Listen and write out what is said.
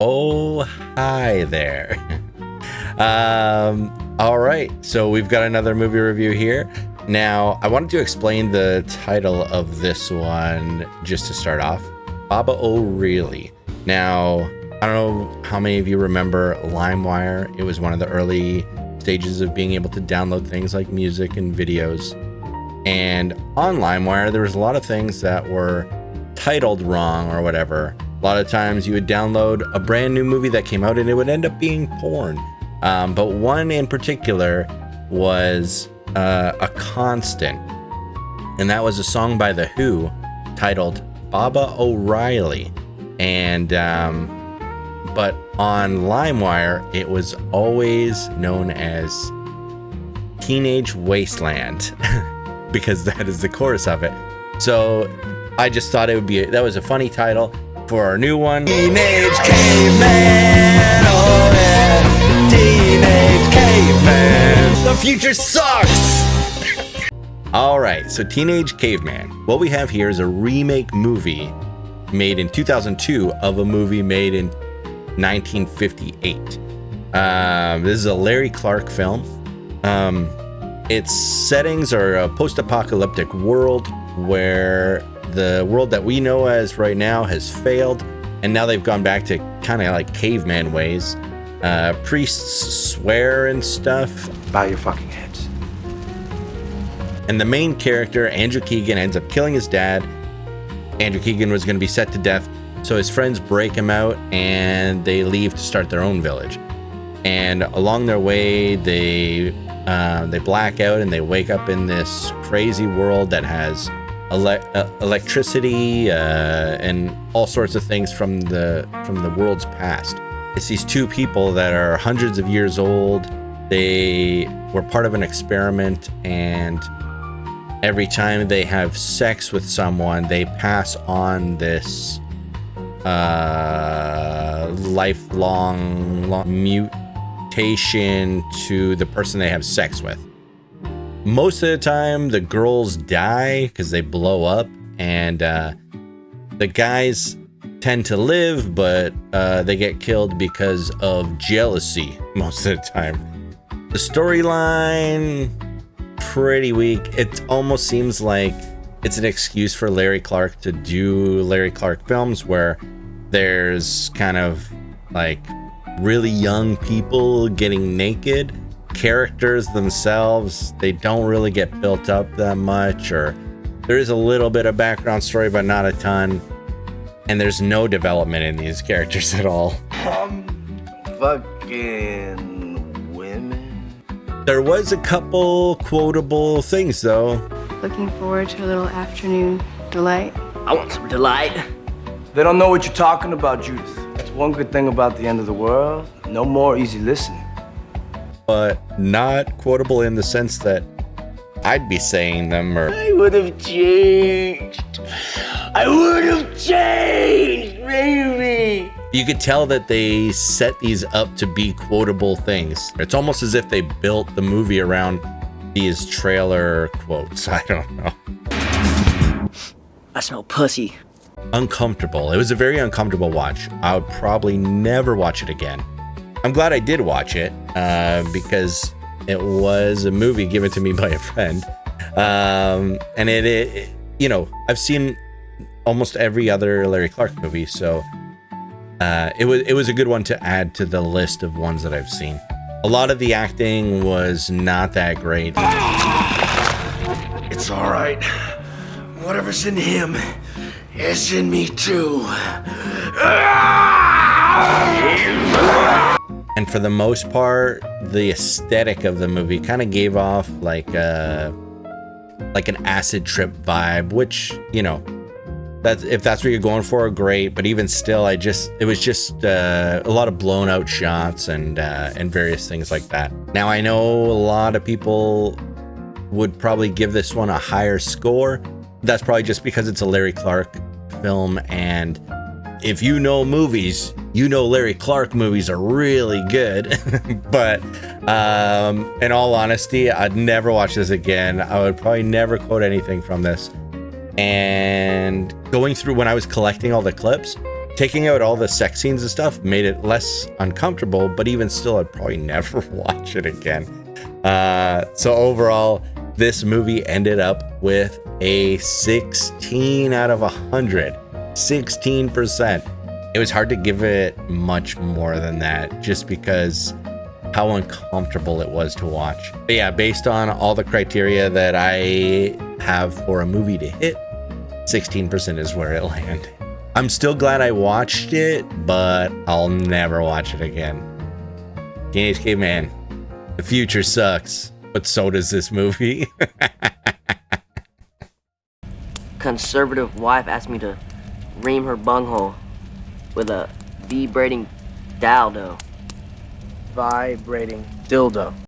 Oh, hi there. All right, so we've got another movie review here. Now, I wanted to explain the title of this one just to start off. Baba O'Reilly. Now, I don't know how many of you remember LimeWire. It was one of the early stages of being able to download things like music and videos. And on LimeWire, there was a lot of things that were titled wrong or whatever. A lot of times you would download a brand new movie that came out and it would end up being porn. But one in particular was a constant. And that was a song by The Who titled Baba O'Reilly. And but on LimeWire, it was always known as Teenage Wasteland because that is the chorus of it. So I just thought it would be that was a funny title for our new one. Teenage Caveman, oh yeah, Teenage Caveman. The future sucks. All right, so Teenage Caveman. What we have here is a remake movie made in 2002 of a movie made in 1958. This is a Larry Clark film. Its settings are a post-apocalyptic world where the world that we know as right now has failed, and now they've gone back to kind of like caveman ways. Priests swear and stuff. Bow your fucking heads. And the main character, Andrew Keagan, ends up killing his dad. Andrew Keagan was going to be set to death, so his friends break him out and they leave to start their own village. And along their way, they black out and they wake up in this crazy world that has electricity and all sorts of things from the world's past. It's these two people that are hundreds of years old. They were part of an experiment, and every time they have sex with someone, they pass on this lifelong mutation to the person they have sex with. Most of the time, the girls die because they blow up, and the guys tend to live, but they get killed because of jealousy most of the time. The storyline, pretty weak. It almost seems like it's an excuse for Larry Clark to do Larry Clark films where there's kind of like really young people getting naked. Characters themselves, they don't really get built up that much, or there is a little bit of background story, but not a ton. And there's no development in these characters at all. Fucking women. There was a couple quotable things though. Looking forward to a little afternoon delight. I want some delight. They don't know what you're talking about, Judith. That's one good thing about the end of the world. No more easy listening. But not quotable in the sense that I'd be saying them, or I would have changed. I would have changed, baby. you could tell that they set these up to be quotable things. It's almost as if they built the movie around these trailer quotes. I don't know. I smell pussy. Uncomfortable. It was a very uncomfortable watch. I would probably never watch it again. I'm glad I did watch it because it was a movie given to me by a friend. And it, you know, I've seen almost every other Larry Clark movie, so it was a good one to add to the list of ones that I've seen. A lot of the acting was not that great. It's all right. Whatever's in him is in me too. And for the most part, the aesthetic of the movie kind of gave off like an acid trip vibe, which, you know, that's, if that's what you're going for, great. But even still, it was just a lot of blown out shots and various things like that. Now, I know a lot of people would probably give this one a higher score. That's probably just because it's a Larry Clark film, and if you know movies, you know Larry Clark movies are really good. But in all honesty, I'd never watch this again. I would probably never quote anything from this. And going through when I was collecting all the clips, Taking out all the sex scenes and stuff made it less uncomfortable, but even still, I'd probably never watch it again. So overall, this movie ended up with a 16 out of 100. 16%. It was hard to give it much more than that just because how uncomfortable it was to watch. But yeah, based on all the criteria that I have for a movie to hit, 16% is where it landed. I'm still glad I watched it, but I'll never watch it again. Teenage Caveman, the future sucks, but so does this movie. Conservative wife asked me to ream her bunghole with a vibrating dildo. Vibrating dildo.